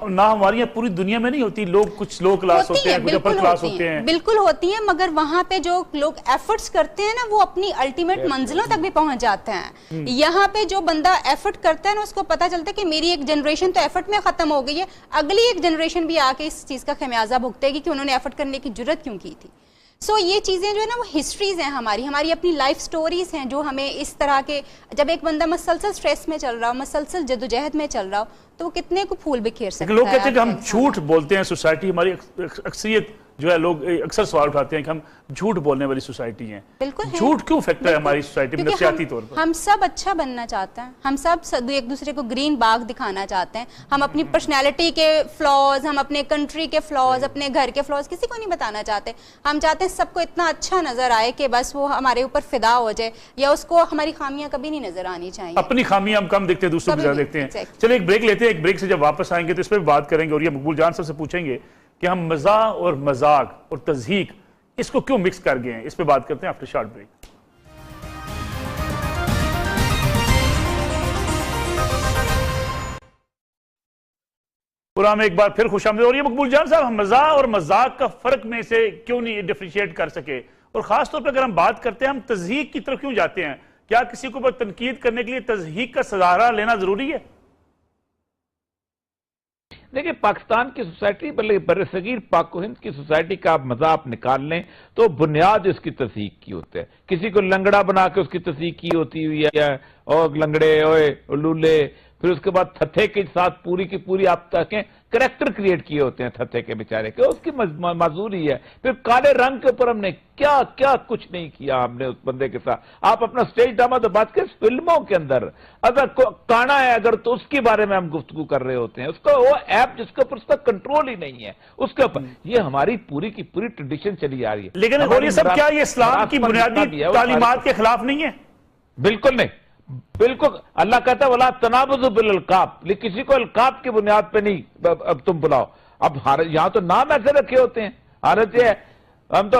नाहमवारियां पूरी दुनिया में नहीं होती। लोग कुछ लो क्लास होते हैं, कुछ अपर क्लास होते हैं। बिल्कुल होती है, मगर वहां पे जो लोग एफर्ट्स करते हैं ना, वो अपनी अल्टीमेट मंजिलों तक भी पहुंच जाते हैं। यहाँ पे जो बंदा एफर्ट करता है ना, उसको पता चलता है कि मेरी एक जनरेशन तो एफर्ट में खत्म हो गई है, अगली एक जनरेशन भी आके इस चीज का खमियाजा भुगतेगी कि उन्होंने एफर्ट करने की जरूरत क्यों की थी। सो ये चीज़ें जो है ना वो हिस्ट्रीज हैं, हमारी अपनी लाइफ स्टोरीज हैं, जो हमें इस तरह के, जब एक बंदा मसलसल स्ट्रेस में चल रहा हो, मसलसल जदोजहद में चल रहा हो, तो वो कितने को फूल बिखेर सकता है। लोग कहते हैं कि हम झूठ बोलते हैं, सोसाइटी हमारी अक्सरियत जो है, लोग अक्सर सवाल उठाते हैं कि हम झूठ बोलने वाली सोसाइटी हैं। बिल्कुल, झूठ क्यों फैक्टर है हमारी सोसाइटी में नफसियाती तौर पर? हम सब अच्छा बनना चाहते हैं, हम सब एक दूसरे को ग्रीन बाग दिखाना चाहते हैं, हम अपनी पर्सनैलिटी के फ्लॉज, हम अपने कंट्री के फ्लॉज, अपने घर के फ्लॉज किसी को नहीं बताना चाहते। हम चाहते हैं सबको इतना अच्छा नजर आए कि बस वो हमारे ऊपर फिदा हो जाए, या उसको हमारी खामियां कभी नहीं नजर आनी चाहिए। अपनी खामियां हम कम देखते हैं, दूसरों को ज्यादा देखते हैं। चलिए एक ब्रेक लेते हैं, एक ब्रेक से जब वापस आएंगे तो इस पर भी बात करेंगे, और ये मकबूल जान साहब से पूछेंगे कि हम मज़ाह और मजाक और तज़हीक इसको क्यों मिक्स कर गए हैं। इस पे बात करते हैं आफ्टर शॉर्ट ब्रेक। प्रोग्राम में एक बार फिर खुशामदीद। और ये मकबूल जान साहब, हम मज़ाह और मजाक का फर्क में से क्यों नहीं डिफरेंशिएट कर सके, और खासतौर पर अगर हम बात करते हैं हम तज़हीक की तरफ क्यों जाते हैं? क्या किसी को तनकीद करने के लिए तज़हीक का सहारा लेना जरूरी है? देखिए, पाकिस्तान की सोसाइटी, बरसगीर पाक हिंद की सोसाइटी का आप मजाक निकाल लें तो बुनियाद इसकी तस्दीक की होती है। किसी को लंगड़ा बना के उसकी तस्दीक की होती हुई है, और लंगड़े ओए लूले, फिर उसके बाद थत्थे के साथ पूरी की पूरी आप तक करेक्टर क्रिएट किए होते हैं थत्थे के बेचारे के, उसकी माजूरी है। फिर काले रंग के ऊपर हमने क्या क्या कुछ नहीं किया हमने उस बंदे के साथ। आप अपना स्टेज ड्रामा तो बात करें, फिल्मों के अंदर अगर काना है अगर, तो उसके बारे में हम गुफ्तगू कर रहे होते हैं। उसका वो ऐप जिसके ऊपर उसका कंट्रोल ही नहीं है, उसके ऊपर ये हमारी पूरी की पूरी ट्रेडिशन चली आ रही है। लेकिन और ये सब क्या ये इस्लाम की बुनियादी तालीमात के खिलाफ नहीं है? बिल्कुल नहीं, बिल्कुल। अल्लाह कहता है वला तनाबुज़ु बिल अलकाब, लेकिन किसी को अलकाब की बुनियाद पे नहीं अब तुम बुलाओ। अब यहां तो नाम ऐसे रखे होते हैं। हालत ये है, हम तो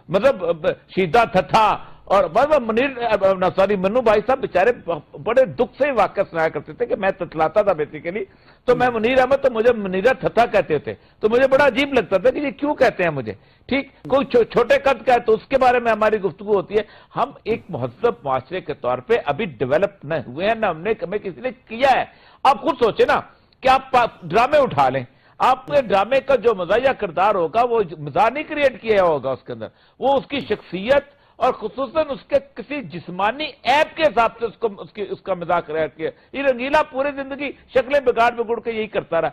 मतलब शीदा थथा और मुनीर सॉरी मन्नू भाई साहब बेचारे बड़े दुख से वाकया सुनाया करते थे कि मैं ततलाता था बेसिकली, तो मैं मुनीर अहमद, तो मुझे मुनीरा थथा कहते थे, तो मुझे बड़ा अजीब लगता था कि ये क्यों कहते हैं मुझे। ठीक, कोई छोटे कद का है तो उसके बारे में हमारी गुफ्तगू होती है। हम एक महज़्ज़ब माशरे के तौर पर अभी डेवलप न हुए हैं, ना हमने हमें किसी ने किया है। आप खुद सोचे ना कि आप ड्रामे उठा लें, आपके ड्रामे का जो मज़ाहिया किरदार होगा वो मज़ा नहीं क्रिएट किया होगा उसके अंदर, वो उसकी शख्सियत और खुसूसन उसके किसी जिस्मानी ऐप के हिसाब से उसका मजाक रह किया। ये रंगीला पूरी जिंदगी शक्लें बिगाड़ के यही करता रहा।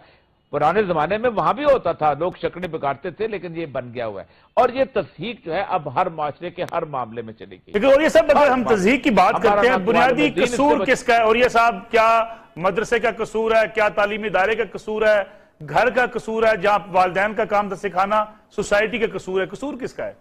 पुराने जमाने में वहां भी होता था, लोग शक्लें बिगाड़ते थे, लेकिन ये बन गया हुआ है। और ये तस्हीक जो है अब हर माशरे के हर मामले में चलेगी। लेकिन और ये सब अगर हम तस्हीक की बात करते हैं, बुनियादी कसूर किसका है? और ये साहब, क्या मदरसे का कसूर है, क्या तालीमी इदारे का कसूर है, घर का कसूर है, जहां वालिदैन का काम था सिखाना, सोसाइटी का कसूर है? कसूर किसका है?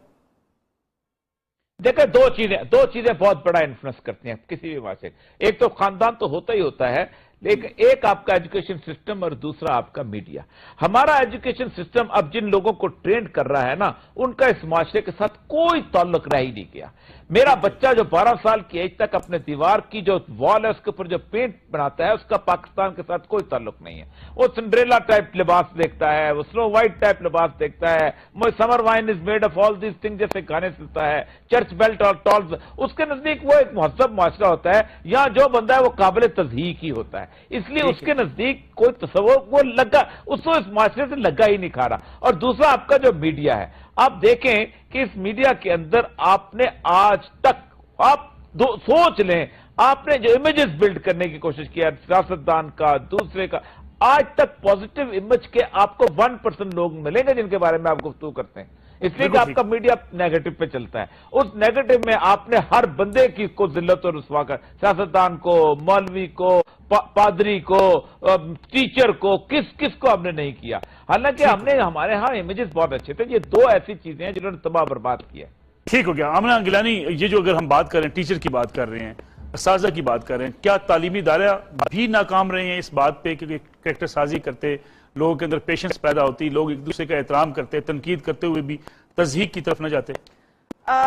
देखिए, दो चीजें बहुत बड़ा इन्फ्लुएंस करती हैं किसी भी माशरे। एक तो खानदान तो होता ही होता है, लेकिन एक आपका एजुकेशन सिस्टम और दूसरा आपका मीडिया। हमारा एजुकेशन सिस्टम अब जिन लोगों को ट्रेन कर रहा है ना, उनका इस माशरे के साथ कोई ताल्लुक रह ही नहीं गया। मेरा बच्चा जो 12 साल की एज तक अपने दीवार की जो वॉल है उसके ऊपर जो पेंट बनाता है, उसका पाकिस्तान के साथ कोई ताल्लुक नहीं है। वो सिंड्रेला टाइप लिबास देखता है, वो स्नो व्हाइट टाइप लिबास देखता है, summer wine is made of all this thing जैसे गाने सुनता है, चर्च बेल्ट और टॉल्स। उसके नजदीक वो एक महजब माशरा होता है, यहां जो बंदा है वो काबिल तज़हीक ही होता है। इसलिए उसके नजदीक कोई तस्वुर वो लगा, उसको इस माशरे से लगा ही नहीं खा रहा। और दूसरा आपका जो मीडिया है, आप देखें कि इस मीडिया के अंदर आपने आज तक, आप सोच लें, आपने जो इमेजेस बिल्ड करने की कोशिश किया सियासतदान का, दूसरे का, आज तक पॉजिटिव इमेज के आपको 1% लोग मिलेंगे जिनके बारे में आप गुफ्तगू करते हैं। इसलिए कि आपका मीडिया नेगेटिव पे चलता है। उस नेगेटिव में आपने हर बंदे की को जिल्लत और रुसवा कर, सियासतदान को, मौलवी को, पादरी को, टीचर को, किस को हमने नहीं किया। हालांकि हमने, हमारे यहाँ इमेजेस बहुत अच्छे थे। ये दो ऐसी चीजें हैं जिन्होंने तबाह बर्बाद किया। ठीक हो गया। आमना गिलानी, ये जो अगर हम बात करें, टीचर की बात कर रहे हैं, असातिज़ा की बात कर रहे हैं, क्या तालीमी इदारे भी नाकाम रहे हैं इस बात पे कि कैरेक्टर साजी करते, लोगों के अंदर पेशेंस पैदा होती, लोग एक दूसरे का एहतराम करते, तनकीद करते हुए भी तज़हीक की तरफ न जाते?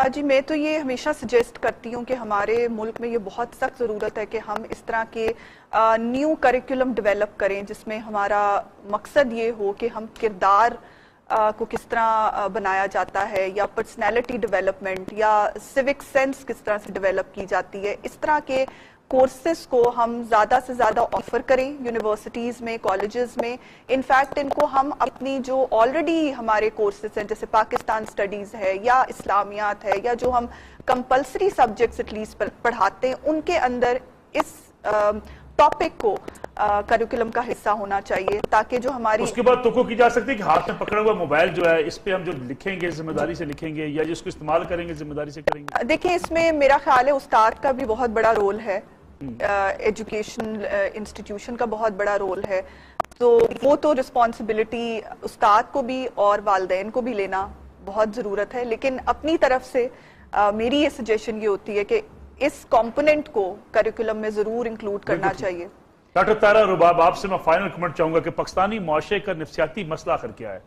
जी, मैं तो ये हमेशा सजेस्ट करती हूँ कि हमारे मुल्क में ये बहुत सख्त ज़रूरत है कि हम इस तरह के न्यू करिकुलम डेवलप करें जिसमें हमारा मकसद ये हो कि हम किरदार को किस तरह बनाया जाता है, या पर्सनैलिटी डेवलपमेंट, या सिविक सेंस किस तरह से डेवलप की जाती है। इस तरह के कोर्सेज को हम ज़्यादा से ज़्यादा ऑफर करें यूनिवर्सिटीज़ में, कॉलेजेस में। इनफैक्ट इनको हम अपनी जो ऑलरेडी हमारे कोर्सेज हैं, जैसे पाकिस्तान स्टडीज़ है या इस्लामियात है, या जो हम कंपलसरी सब्जेक्ट्स एटलीस्ट पढ़ाते हैं, उनके अंदर इस टॉपिक को करिकुलम का हिस्सा होना चाहिए, ताकि जो हमारी उसके बाद तुको की जा सकती है कि हाथ में पकड़ा हुआ मोबाइल जो है, इस पे हम जो लिखेंगे जिम्मेदारी से लिखेंगे, या जिसको इस्तेमाल करेंगे जिम्मेदारी से करेंगे। देखिए, इसमें मेरा ख्याल है उस्ताद का भी बहुत बड़ा रोल है, एजुकेशन इंस्टीट्यूशन का बहुत बड़ा रोल है। तो वो तो रिस्पॉन्सिबिलिटी उस्ताद को भी और वालिदैन को भी लेना बहुत ज़रूरत है। लेकिन अपनी तरफ से मेरी ये सजेशन ये होती है कि इस कंपोनेंट को करिकुलम में ज़रूर इंक्लूड करना चाहिए। डॉक्टर तारा रुबाब, आपसे मैं फाइनल कमेंट चाहूंगा कि पाकिस्तानी मुआशरे का नफ्सियाती मसला आखिर क्या है?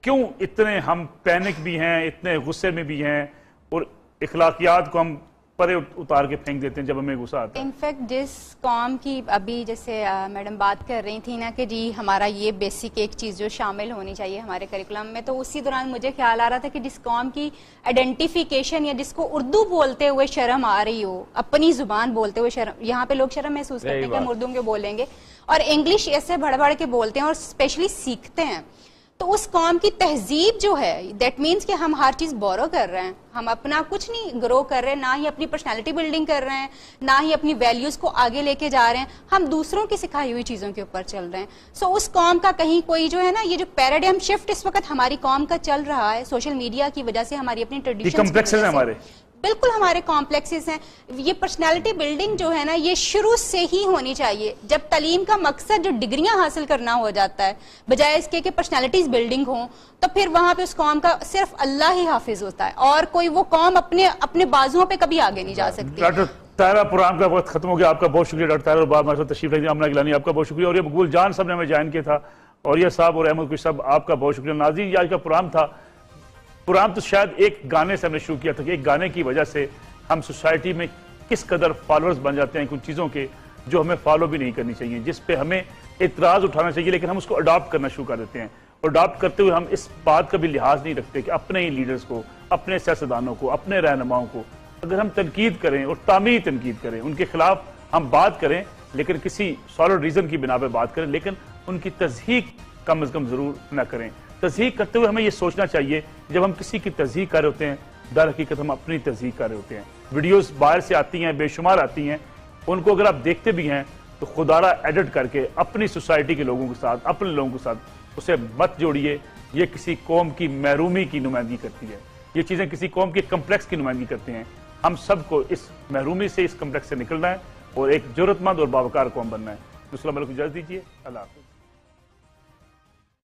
क्यों इतने हम पैनिक भी हैं, इतने गुस्से में भी हैं, और इखलाकियात को हम परे उतार के फेंक देते हैं जब हमें गुस्सा आता है? इनफैक्ट जिस कॉम की अभी जैसे मैडम बात कर रही थी ना कि जी हमारा ये बेसिक एक चीज़ जो शामिल होनी चाहिए हमारे करिकुलम में, तो उसी दौरान मुझे ख्याल आ रहा था कि जिस कॉम की आइडेंटिफिकेशन या जिसको उर्दू बोलते हुए शर्म आ रही हो, अपनी जुबान बोलते हुए शर्म, यहाँ पे लोग शर्म महसूस करते हैं कि हम उर्दू के बोलेंगे, और इंग्लिश ऐसे बढ़ बढ़ के बोलते हैं और स्पेशली सीखते हैं, तो उस कौम की तहजीब जो है, दैट मीन्स कि हम हर चीज बोरो कर रहे हैं, हम अपना कुछ नहीं ग्रो कर रहे हैं, ना ही अपनी पर्सनालिटी बिल्डिंग कर रहे हैं, ना ही अपनी वैल्यूज को आगे लेके जा रहे हैं, हम दूसरों की सिखाई हुई चीजों के ऊपर चल रहे हैं। सो उस कौम का कहीं कोई जो है ना, ये जो पैराडाइम शिफ्ट इस वक्त हमारी कौम का चल रहा है सोशल मीडिया की वजह से, हमारी अपनी ट्रेडिशन, बिल्कुल हमारे कॉम्प्लेक्सेस हैं। ये पर्सनालिटी बिल्डिंग जो है ना, ये शुरू से ही होनी चाहिए। जब तालीम का मकसद जो डिग्रियां हासिल करना हो जाता है, बजाय इसके कि पर्सनालिटीज बिल्डिंग हो, तो फिर वहां पे उस कौम का सिर्फ अल्लाह ही हाफिज होता है, और कोई वो कौम अपने बाजुओं पे कभी आगे नहीं जा सकती। डॉक्टर तारा, प्रोग्राम का वक्त खत्म हो गया। आपका बहुत शुक्रिया डॉक्टर तारा रुबाब, हमारे साथ तशरीफ रखी। आमना गिलानी, आपका बहुत शुक्रिया। और ये मकबूल जान साहब ने हमें ज्वाइन किया था, और ये साहब और अहमद कुछ साहब, आपका बहुत शुक्रिया। नाज़रीन, ये आज का प्रोग्राम था। प्रोग्राम तो शायद एक गाने से हमने शुरू किया था कि एक गाने की वजह से हम सोसाइटी में किस कदर फॉलोअर्स बन जाते हैं कुछ चीज़ों के जो हमें फॉलो भी नहीं करनी चाहिए, जिस पे हमें इतराज़ उठाना चाहिए, लेकिन हम उसको अडॉप्ट करना शुरू कर देते हैं। और अडॉप्ट करते हुए हम इस बात का भी लिहाज नहीं रखते कि अपने ही लीडर्स को, अपने सियासतदानों को, अपने रहनुमाओं को अगर हम तनकीद करें और तामीरी तनकीद करें, उनके खिलाफ हम बात करें, लेकिन किसी सॉलिड रीज़न की बिना पर बात करें, लेकिन उनकी तज़हीक कम अज़ कम ज़रूर न करें। तज़हीक करते हुए हमें यह सोचना चाहिए, जब हम किसी की तज़हीक कर रहे होते हैं, दर हकीकत हम अपनी तस्दीक कर रहे होते हैं। वीडियोस बाहर से आती हैं, बेशुमार आती हैं, उनको अगर आप देखते भी हैं तो खुदारा एडिट करके अपनी सोसाइटी के लोगों के साथ, अपने लोगों के साथ उसे मत जोड़िए। ये किसी कौम की महरूमी की नुमाइंदगी करती है, ये चीज़ें किसी कौम के कम्प्लेक्स की नुमाइंदगी करते हैं। हम सबको इस महरूमी से, इस कम्प्लेक्स से निकलना है और एक जरूरतमंद और बावकार कौम बनना है। दूसरा मल्क इजाज़त दीजिए, अल्लाह हाफ़िज़।